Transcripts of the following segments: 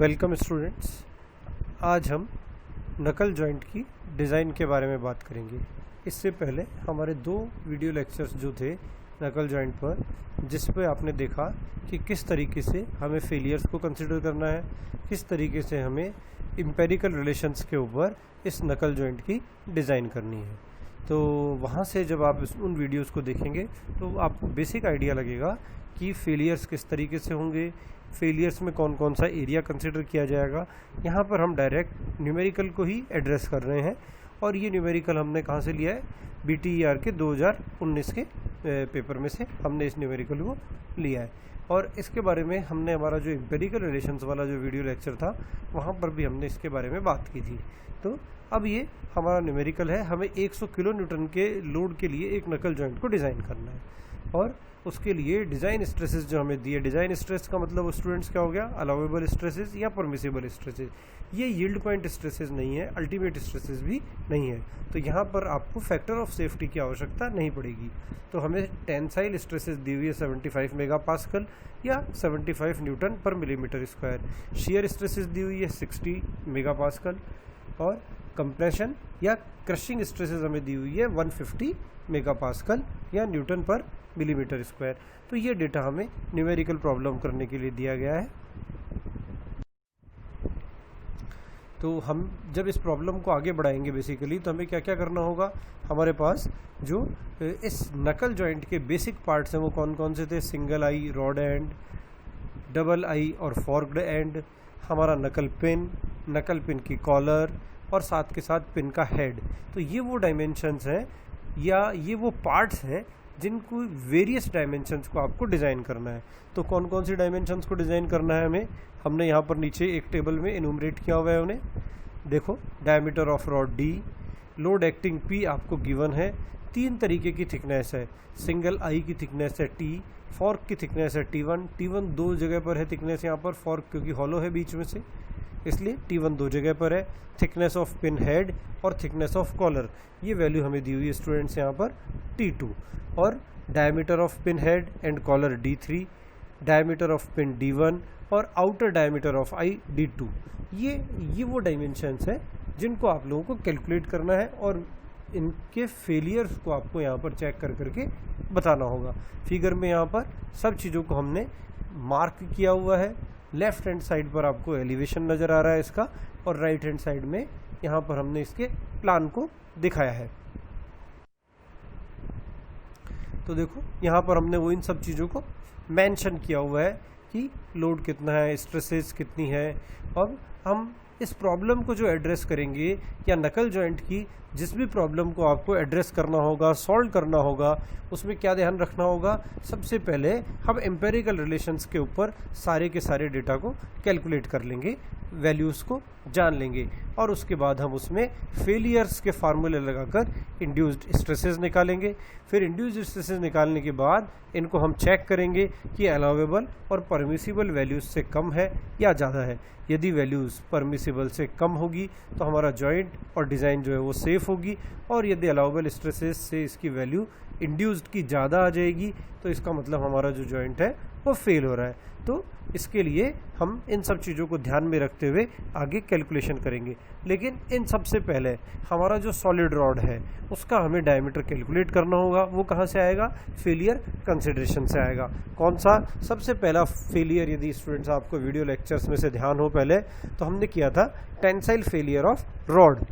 Welcome students. आज हम नकल जॉइंट की डिज़ाइन के बारे में बात करेंगे। इससे पहले हमारे 2 वीडियो लेक्चर्स जो थे नकल जॉइंट पर, जिस पे आपने देखा कि किस तरीके से हमें फेलियर्स को कंसिडर करना है, किस तरीके से हमें एम्पिरिकल रिलेशंस के ऊपर इस नकल जॉइंट की डिज़ाइन करनी है। तो वहाँ से जब आप उन वीडियोस को देखेंगे तो आपको बेसिक आइडिया लगेगा कि फेलियर्स किस तरीके से होंगे, फेलियर्स में कौन कौन सा एरिया कंसिडर किया जाएगा। यहाँ पर हम डायरेक्ट न्यूमेरिकल को ही एड्रेस कर रहे हैं और ये न्यूमेरिकल हमने कहाँ से लिया है, BTER के 2019 के पेपर में से हमने इस न्यूमेरिकल को लिया है। और इसके बारे में हमने हमारा जो एम्पिरिकल रिलेशंस वाला जो वीडियो लेक्चर था वहाँ पर भी हमने इसके बारे में बात की थी। तो अब ये हमारा न्यूमेरिकल है, हमें 100 किलो न्यूटन के लोड के लिए एक नकल जॉइंट को डिज़ाइन करना है और उसके लिए डिज़ाइन स्ट्रेसेस जो हमें दिए। डिज़ाइन स्ट्रेस का मतलब स्टूडेंट्स क्या हो गया, अलाउेबल स्ट्रेसेस या परमिसिबल स्ट्रेसेस। ये यील्ड पॉइंट स्ट्रेसेस नहीं है, अल्टीमेट स्ट्रेसेस भी नहीं है। तो यहाँ पर आपको फैक्टर ऑफ सेफ्टी की आवश्यकता नहीं पड़ेगी। तो हमें टेंसाइल स्ट्रेसेस दी हुई है 75 मेगापास्कल या 75 न्यूटन पर मिलीमीटर स्क्वायर। शियर स्ट्रेसेस दी हुई है 60 मेगापास्कल और कंप्रेशन या क्रशिंग स्ट्रेसेस हमें दी हुई है 150 मेगापास्कल या न्यूटन पर मिलीमीटर स्क्वायर। तो ये डेटा हमें न्यूमेरिकल प्रॉब्लम करने के लिए दिया गया है। तो हम जब इस प्रॉब्लम को आगे बढ़ाएंगे बेसिकली, तो हमें क्या क्या करना होगा। हमारे पास जो इस नकल जॉइंट के बेसिक पार्ट्स हैं वो कौन कौन से थे, single I rod and, double आई और फॉर्क्ड एंड, हमारा नकल पिन की कॉलर और साथ के साथ पिन का हेड। तो ये वो डायमेंशंस हैं या ये वो पार्ट्स हैं जिनको वेरियस डायमेंशंस को आपको डिज़ाइन करना है। तो कौन कौन सी डायमेंशंस को डिज़ाइन करना है हमने यहाँ पर नीचे एक टेबल में इनूमरेट किया हुआ है उन्हें। देखो, diameter of rod D, load acting P आपको गिवन है। 3 तरीके की थिकनेस है, सिंगल आई की थिकनेस है T, फॉर्क की थिकनेस है T1 2 जगह पर है थिकनेस यहाँ पर, फॉर्क क्योंकि हॉलो है बीच में से इसलिए T1 2 जगह पर है। थिकनेस ऑफ पिन हेड और थिकनेस ऑफ कॉलर, ये वैल्यू हमें दी हुई है स्टूडेंट्स यहाँ पर T2। और diameter of pin head and collar D3, diameter of pin D1 और outer diameter of I D2। ये वो डायमेंशंस हैं जिनको आप लोगों को कैलकुलेट करना है और इनके फेलियर्स को आपको यहाँ पर चेक कर करके बताना होगा। फिगर में यहाँ पर सब चीज़ों को हमने मार्क किया हुआ है। लेफ्ट हैंड साइड पर आपको एलिवेशन नज़र आ रहा है इसका और राइट हैंड साइड में यहाँ पर हमने इसके प्लान को दिखाया है। तो देखो, यहाँ पर हमने वो इन सब चीज़ों को मेंशन किया हुआ है कि लोड कितना है, स्ट्रेसेस कितनी है। और हम इस प्रॉब्लम को जो एड्रेस करेंगे या नकल जॉइंट की जिस भी प्रॉब्लम को आपको एड्रेस करना होगा, सॉल्व करना होगा, उसमें क्या ध्यान रखना होगा। सबसे पहले हम एम्पिरिकल रिलेशंस के ऊपर सारे के सारे डेटा को कैलकुलेट कर लेंगे, वैल्यूज़ को जान लेंगे और उसके बाद हम उसमें फेलियर्स के फार्मूले लगाकर इंड्यूस्ड स्ट्रेसेस निकालेंगे। फिर इंड्यूस्ड स्ट्रेसेस निकालने के बाद इनको हम चेक करेंगे कि अलाउेबल और परमिसिबल वैल्यूज़ से कम है या ज़्यादा है। यदि वैल्यूज़ परमिसिबल से कम होगी तो हमारा जॉइंट और डिज़ाइन जो है वो सेफ़ होगी, और यदि अलाउेबल स्ट्रेसेस से इसकी वैल्यू इंड्यूस्ड की ज़्यादा आ जाएगी तो इसका मतलब हमारा जो जॉइंट है वो फेल हो रहा है। तो इसके लिए हम इन सब चीज़ों को ध्यान में रखते हुए आगे कैलकुलेशन करेंगे। लेकिन इन सबसे पहले हमारा जो सॉलिड रॉड है उसका हमें डायमीटर कैलकुलेट करना होगा। वो कहाँ से आएगा, फेलियर कंसिडरेशन से आएगा। कौन सा, सबसे पहला फेलियर, यदि स्टूडेंट्स आपको वीडियो लेक्चर्स में से ध्यान हो पहले, तो हमने किया था टेंसाइल फेलियर ऑफ रॉड।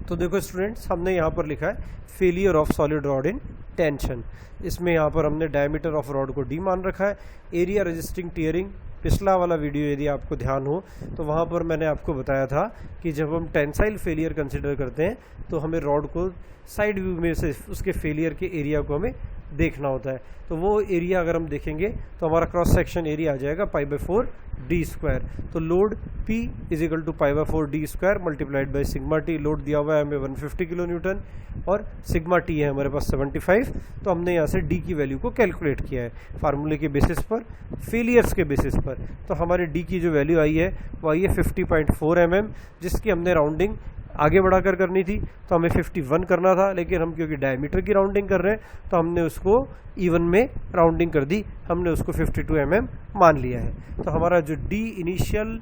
तो देखो स्टूडेंट्स, हमने यहाँ पर लिखा है failure of solid rod in tension. इसमें यहाँ पर हमने डायमीटर ऑफ रॉड को D मान रखा है। एरिया रेजिस्टिंग टीयरिंग, पिछला वाला वीडियो यदि आपको ध्यान हो तो वहाँ पर मैंने आपको बताया था कि जब हम टेंसाइल फेलियर कंसिडर करते हैं तो हमें रॉड को साइड व्यू में से उसके फेलियर के एरिया को हमें देखना होता है। तो वो एरिया अगर हम देखेंगे तो हमारा क्रॉस सेक्शन एरिया आ जाएगा π/4 D स्क्वायर। तो load P = π/4 D square multiplied by sigma T। Load दिया हुआ है हमें 150 किलो न्यूटन और सिग्मा T है हमारे पास 75। तो हमने यहाँ से D की वैल्यू को कैलकुलेट किया है फार्मूले के बेसिस पर, फेलियर्स के बेसिस पर। तो हमारे D की जो वैल्यू आई है वो आई है 50.4 mm, जिसकी हमने राउंडिंग आगे बढ़ाकर करनी थी तो हमें 51 करना था, लेकिन हम क्योंकि डायमीटर की राउंडिंग कर रहे हैं तो हमने उसको इवन में राउंडिंग कर दी, हमने उसको 52 mm मान लिया है। तो हमारा जो डी इनिशियल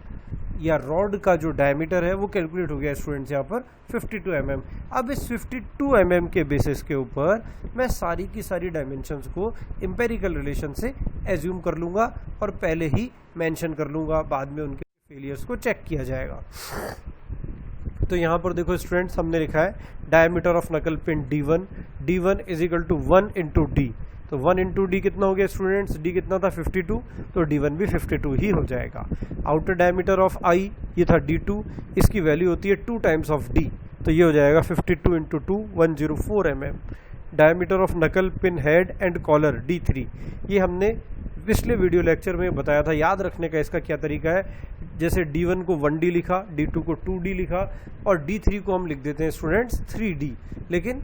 या रॉड का जो डायमीटर है वो कैलकुलेट हो गया स्टूडेंट्स यहाँ पर 52 mm। अब इस 52 mm के बेसिस के ऊपर मैं सारी की सारी डायमेंशंस को एम्पेरिकल रिलेशन से एज्यूम कर लूँगा और पहले ही मेंशन कर लूँगा, बाद में उनके फेलियर्स को चेक किया जाएगा। तो यहाँ पर देखो स्टूडेंट्स, हमने लिखा है diameter of knuckle pin D1 is equal to 1 into D. तो 1 इंटू डी कितना हो गया स्टूडेंट्स, डी कितना था 52, तो D1 भी 52 ही हो जाएगा। आउटर डायमीटर ऑफ आई ये था D2, इसकी वैल्यू होती है 2 टाइम्स ऑफ डी, तो ये हो जाएगा 52 into 2 104 mm। Diameter of knuckle pin head and collar D3, ये हमने पिछले वीडियो लेक्चर में बताया था। याद रखने का इसका क्या तरीका है, जैसे D1 को 1D लिखा, D2 को 2D लिखा और D3 को हम लिख देते हैं स्टूडेंट्स 3D, लेकिन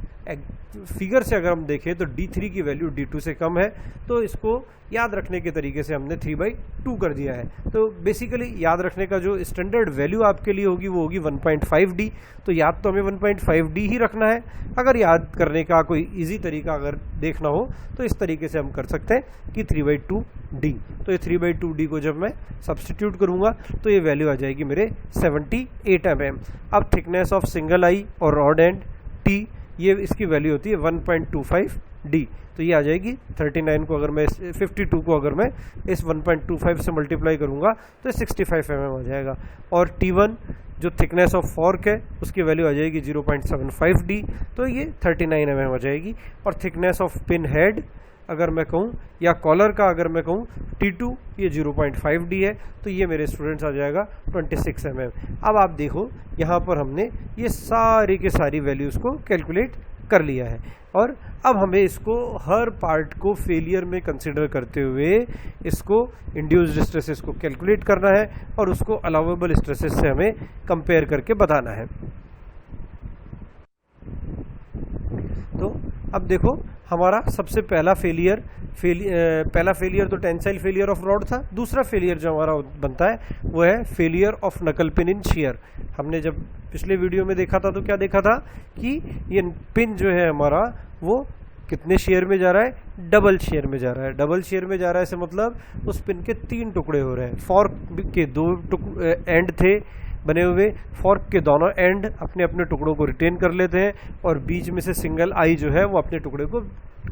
फिगर से अगर हम देखें तो D3 की वैल्यू D2 से कम है, तो इसको याद रखने के तरीके से हमने 3/2 कर दिया है। तो बेसिकली याद रखने का जो स्टैंडर्ड वैल्यू आपके लिए होगी वो होगी 1.5D। तो याद तो हमें 1.5D ही रखना है। अगर याद करने का कोई इजी तरीका अगर देखना हो तो इस तरीके से हम कर सकते हैं कि 3/2D। तो ये 3/2D को जब मैं सब्सटीट्यूट करूंगा तो ये वैल्यू आ जाएगी मेरे 78 mm। अब थिकनेस ऑफ सिंगल आई और रॉड एंड T, ये इसकी वैल्यू होती है 1.25D, तो ये आ जाएगी 39 को अगर मैं 52 को अगर मैं इस 1.25 से मल्टीप्लाई करूंगा तो 65 mm आ जाएगा। और T1 जो थिकनेस ऑफ फॉर्क है उसकी वैल्यू आ जाएगी 0.75D, तो ये 39 mm आ जाएगी। और थिकनेस ऑफ पिन हेड अगर मैं कहूँ या कॉलर का अगर मैं कहूँ T2 ये 0.5D है, तो ये मेरे स्टूडेंट्स आ जाएगा 26 mm। अब आप देखो यहाँ पर हमने ये सारी के सारी वैल्यूज़ को कैलकुलेट कर लिया है और अब हमें इसको हर पार्ट को फेलियर में कंसिडर करते हुए इसको इंड्यूस्ड स्ट्रेसेस को कैलकुलेट करना है और उसको अलाउेबल स्ट्रेसेस से हमें कंपेयर करके बताना है। तो अब देखो हमारा सबसे पहला फेलियर तो टेंसाइल फेलियर ऑफ रॉड था। दूसरा फेलियर जो हमारा बनता है वो है failure of knuckle pin in shear. हमने जब पिछले वीडियो में देखा था तो क्या देखा था कि ये पिन जो है हमारा वो कितने शेयर में जा रहा है, डबल शेयर में जा रहा है। डबल शेयर में जा रहा है से मतलब उस पिन के 3 टुकड़े हो रहे हैं। फॉर्क के 2 एंड थे बने हुए, फॉर्क के दोनों एंड अपने अपने टुकड़ों को रिटेन कर लेते हैं और बीच में से सिंगल आई जो है वो अपने टुकड़े को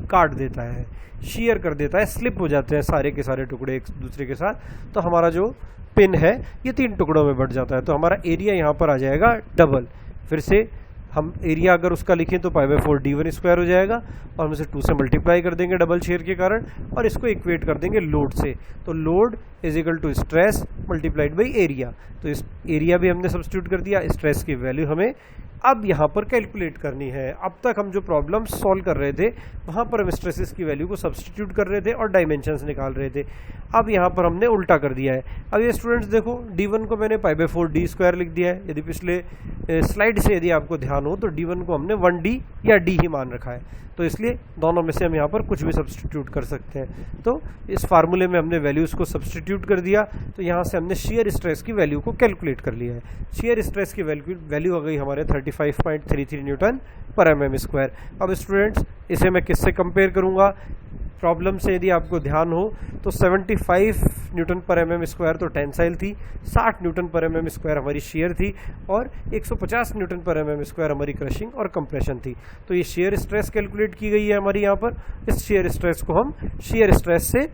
काट देता है, शेयर कर देता है, स्लिप हो जाते हैं सारे के सारे टुकड़े एक दूसरे के साथ। तो हमारा जो पिन है ये 3 टुकड़ों में बढ़ जाता है। तो हमारा एरिया यहाँ पर आ जाएगा डबल। फिर से हम एरिया अगर उसका लिखें तो π/4 D1 स्क्वायर हो जाएगा और हम इसे 2 से मल्टीप्लाई कर देंगे डबल शेयर के कारण और इसको इक्वेट कर देंगे लोड से। तो load is equal to stress multiplied by area. तो इस एरिया भी हमने सब्स्टिट्यूट कर दिया, स्ट्रेस की वैल्यू हमें अब यहाँ पर कैलकुलेट करनी है। अब तक हम जो प्रॉब्लम सॉल्व कर रहे थे वहाँ पर हम स्ट्रेसेस की वैल्यू को सब्स्टिट्यूट कर रहे थे और डायमेंशंस निकाल रहे थे। अब यहाँ पर हमने उल्टा कर दिया है। अब ये स्टूडेंट्स देखो D1 को मैंने π/4 D स्क्वायर लिख दिया है। यदि पिछले स्लाइड से यदि आपको ध्यान हो तो D1 को हमने 1D या D ही मान रखा है, तो इसलिए दोनों में से हम यहाँ पर कुछ भी सब्स्टिट्यूट कर सकते हैं। तो इस फार्मूले में हमने वैल्यूज़ को सब्स्टिट्यूट कर दिया, तो यहाँ से हमने शेयर स्ट्रेस की वैल्यू को कैलकुलेट कर लिया है। शेयर स्ट्रेस की वैल्यू आ गई हमारे 35.33 न्यूटन पर mm स्क्वायर। अब स्टूडेंट्स इसे मैं किससे कंपेयर करूँगा, प्रॉब्लम से यदि आपको ध्यान हो तो 75 न्यूटन पर mm स्क्वायर तो टेंसाइल थी, 60 न्यूटन पर mm स्क्वायर हमारी शेयर थी और 150 न्यूटन पर mm स्क्वायर हमारी क्रशिंग और कंप्रेशन थी। तो ये शेयर स्ट्रेस कैलकुलेट की गई है हमारी यहाँ पर। इस शेयर स्ट्रेस को हम शेयर स्ट्रेस से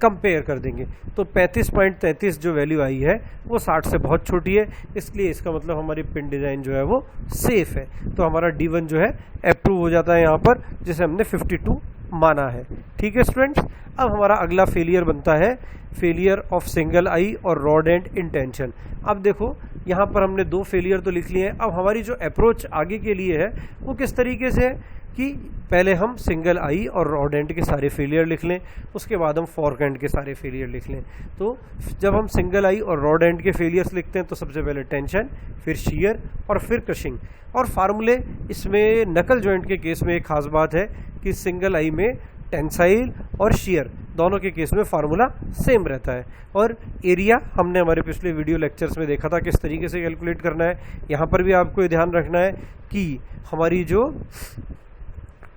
कंपेयर कर देंगे। तो 35.33 जो वैल्यू आई है वो 60 से बहुत छोटी है, इसलिए इसका मतलब हमारी पिन डिज़ाइन जो है वो सेफ है। तो हमारा D1 जो है अप्रूव हो जाता है यहाँ पर, जिसे हमने 52 माना है। ठीक है स्टूडेंट्स, अब हमारा अगला फेलियर बनता है फेलियर ऑफ सिंगल आई और रॉड एंड इन टेंशन। अब देखो यहाँ पर हमने 2 फेलियर तो लिख लिए हैं। अब हमारी जो अप्रोच आगे के लिए है वो किस तरीके से है कि पहले हम सिंगल आई और रॉड एंड के सारे फेलियर लिख लें, उसके बाद हम फॉर्क एंड के सारे फेलियर लिख लें। तो जब हम सिंगल आई और रॉड एंड के फेलियर्स लिखते हैं तो सबसे पहले टेंशन, फिर शियर और फिर क्रशिंग। और फार्मूले इसमें नकल जॉइंट के केस में एक खास बात है कि सिंगल आई में टेंसाइल और शियर दोनों के केस में फार्मूला सेम रहता है। और एरिया हमने हमारे पिछले वीडियो लेक्चर्स में देखा था किस तरीके से कैलकुलेट करना है। यहाँ पर भी आपको ये ध्यान रखना है कि हमारी जो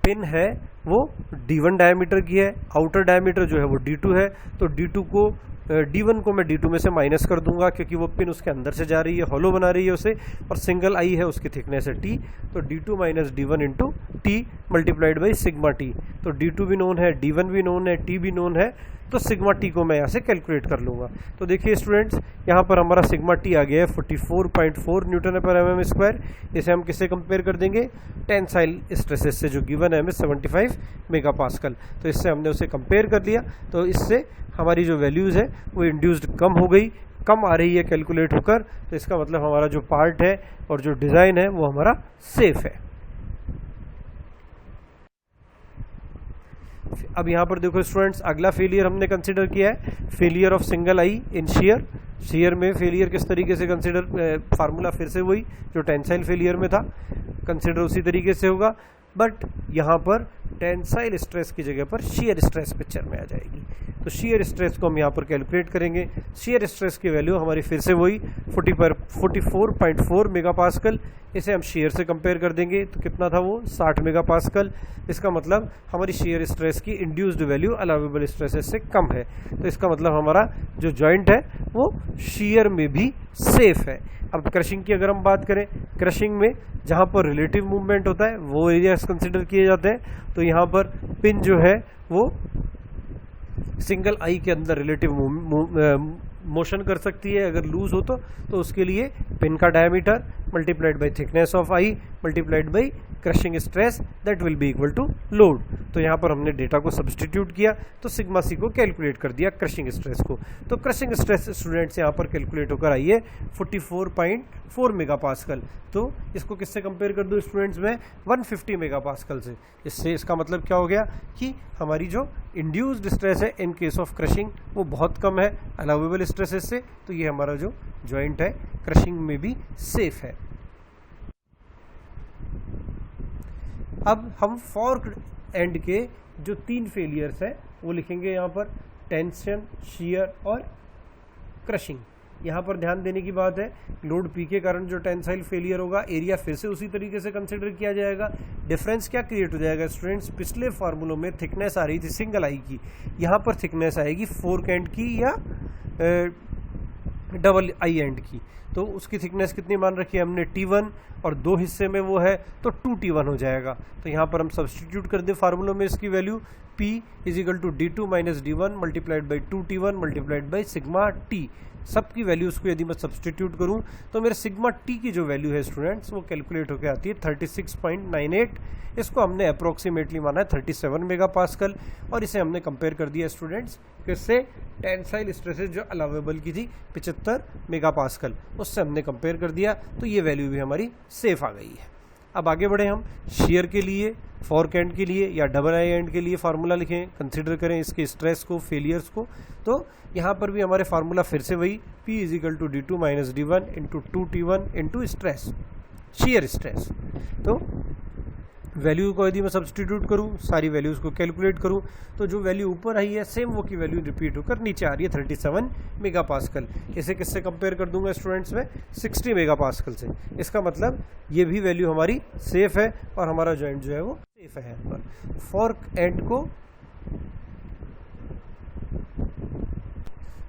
पिन है वो D1 डायमीटर की है, आउटर डायमीटर जो है वो D2 है, तो D1 को मैं D2 में से माइनस कर दूंगा क्योंकि वो पिन उसके अंदर से जा रही है, हॉलो बना रही है उसे, और सिंगल आई है, उसकी थिकनेस है T, तो D2 minus D1 into T multiplied by sigma T। तो D2 भी नोन है, D1 भी नोन है, T भी नोन है, तो सिग्मा T को मैं यहाँ से कैलकुलेट कर लूँगा। तो देखिए स्टूडेंट्स, यहाँ पर हमारा सिग्मा T आ गया है 44.4 न्यूटन पर mm स्क्वायर। इसे हम किससे कंपेयर कर देंगे? टेंसाइल स्ट्रेसेस से, जो गिवन है हमें 75 मेगा पास्कल। तो इससे हमने उसे कंपेयर कर लिया, तो इससे हमारी जो वैल्यूज़ है वो इंड्यूस्ड कम हो गई, कम आ रही है कैलकुलेट होकर। तो इसका मतलब हमारा जो पार्ट है और जो डिज़ाइन है वो हमारा सेफ है। अब यहाँ पर देखो स्टूडेंट्स, अगला फेलियर हमने कंसिडर किया है failure of single I in shear. Shear में फेलियर किस तरीके से कंसिडर, फार्मूला फिर से वही जो टेंसाइल फेलियर में था, कंसिडर उसी तरीके से होगा, बट यहाँ पर टेंसाइल स्ट्रेस की जगह पर शियर स्ट्रेस पिक्चर में आ जाएगी। तो शियर स्ट्रेस को हम यहाँ पर कैलकुलेट करेंगे। शियर स्ट्रेस की वैल्यू हमारी फिर से वही 44.4 मेगा पास्कल। इसे हम शियर से कंपेयर कर देंगे, तो कितना था वो? 60 मेगा पास्कल। इसका मतलब हमारी शियर स्ट्रेस की इंड्यूस्ड वैल्यू अलाउेबल स्ट्रेसेस से कम है। तो इसका मतलब हमारा जो जॉइंट है वो शियर में भी सेफ है। अब क्रशिंग की अगर हम बात करें, क्रशिंग में जहाँ पर रिलेटिव मूवमेंट होता है वो एरियाज कंसिडर किए जाते हैं। तो यहाँ पर पिन जो है वो सिंगल आई के अंदर रिलेटिव मोशन कर सकती है अगर लूज हो तो उसके लिए पिन का diameter multiplied by thickness of eye multiplied by crushing stress that will be equal to load. तो यहाँ पर हमने डेटा को सब्सटीट्यूट किया तो सिग्मा सी को कैलकुलेट कर दिया क्रशिंग स्ट्रेस को। तो क्रशिंग स्ट्रेस स्टूडेंट्स यहाँ पर कैलकुलेट होकर आई है 44.4 मेगा पास्कल। तो इसको किससे कंपेयर कर दूँ स्टूडेंट्स में? 150 मेगा पास्कल से। इससे इसका मतलब क्या हो गया कि हमारी जो इंड्यूस्ड स्ट्रेस है इन केस ऑफ क्रशिंग वो बहुत कम है अलाउेबल स्ट्रेसेस से। तो ये हमारा जो जॉइंट है क्रशिंग में भी सेफ है। अब हम फॉर्क्ड एंड के जो 3 फेलियर्स हैं वो लिखेंगे यहाँ पर, टेंशन, शियर और क्रशिंग। यहाँ पर ध्यान देने की बात है, लोड पी के कारण जो टेंसाइल फेलियर होगा, एरिया फिर से उसी तरीके से कंसिडर किया जाएगा। डिफरेंस क्या क्रिएट हो जाएगा स्टूडेंट्स? पिछले फार्मूलों में थिकनेस आ रही थी सिंगल आई की, यहाँ पर थिकनेस आएगी फोर्क एंड की या डबल आई एंड की। तो उसकी थिकनेस कितनी मान रखी है हमने? T1, और 2 हिस्से में वो है तो 2T1 हो जाएगा। तो यहाँ पर हम सब्सटीट्यूट कर दें फार्मूलों में इसकी value, P is equal to D2 minus D1 multiplied by 2T1 multiplied by sigma T। सबकी वैल्यूज़ को यदि मैं सब्सटीट्यूट करूँ तो मेरे सिग्मा T की जो वैल्यू है स्टूडेंट्स वो कैलकुलेट होकर आती है 36.98। इसको हमने अप्रोक्सीमेटली माना है 37 मेगा पास्कल, और इसे हमने कंपेयर कर दिया स्टूडेंट्स किससे? टेंसाइल स्ट्रेसेस जो अलाउेबल की थी 75 मेगा पास्कल, उससे हमने कंपेयर कर दिया। तो ये वैल्यू भी हमारी सेफ आ गई है। अब आगे बढ़े हम शियर के लिए, फॉर्क एंड के लिए या डबल आई एंड के लिए फार्मूला लिखें, कंसिडर करें इसके स्ट्रेस को, फेलियर्स को। तो यहाँ पर भी हमारे फार्मूला फिर से वही, P is equal to D2 minus D1 into 2T1 into stress, shear stress. तो वैल्यू को यदि मैं सब्सटीट्यूट करूँ, सारी वैल्यूज़ को कैलकुलेट करूँ, तो जो वैल्यू ऊपर आई है सेम वो की वैल्यू रिपीट होकर नीचे आ रही है 37 मेगा पास्कल। इसे किससे कंपेयर कर दूंगा स्टूडेंट्स में? 60 मेगा पास्कल से। इसका मतलब ये भी वैल्यू हमारी सेफ है और हमारा जॉइंट जो है वो सेफ है। यहाँ पर फॉर्क एंड को,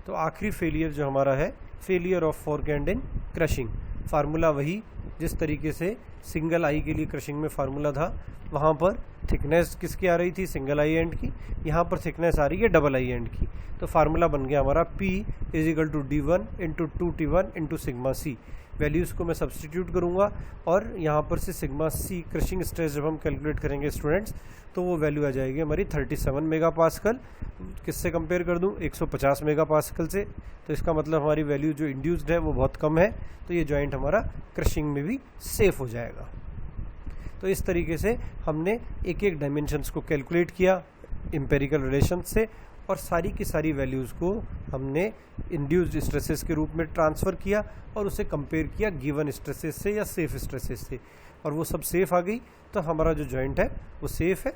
तो आखिरी फेलियर जो हमारा है failure of fork and in crushing. Formula वही जिस तरीके से सिंगल आई के लिए क्रशिंग में फार्मूला था, वहाँ पर थिकनेस किसकी आ रही थी? सिंगल आई एंड की। यहाँ पर थिकनेस आ रही है डबल आई एंड की। तो फार्मूला बन गया हमारा P is equal to D1 into 2T1 into sigma C। Values को मैं सब्सटीट्यूट करूँगा और यहाँ पर से सिग्मा C क्रशिंग स्ट्रेस जब हम कैलकुलेट करेंगे स्टूडेंट्स, तो वो वैल्यू आ जाएगी हमारी 37 मेगा पास्कल। किससे कंपेयर कर दूँ? 150 मेगा पास्कल से। तो इसका मतलब हमारी वैल्यू जो इंड्यूस्ड है वो बहुत कम है। तो ये जॉइंट हमारा क्रशिंग में भी सेफ हो जाएगा। तो इस तरीके से हमने एक एक डायमेंशंस को कैलकुलेट किया एम्पेरिकल रिलेशन से, और सारी की सारी वैल्यूज़ को हमने इंड्यूस्ड स्ट्रेसेस के रूप में ट्रांसफ़र किया और उसे कंपेयर किया गिवन स्ट्रेसेस से या सेफ स्ट्रेसेस से, और वो सब सेफ आ गई। तो हमारा जो जॉइंट है वो सेफ है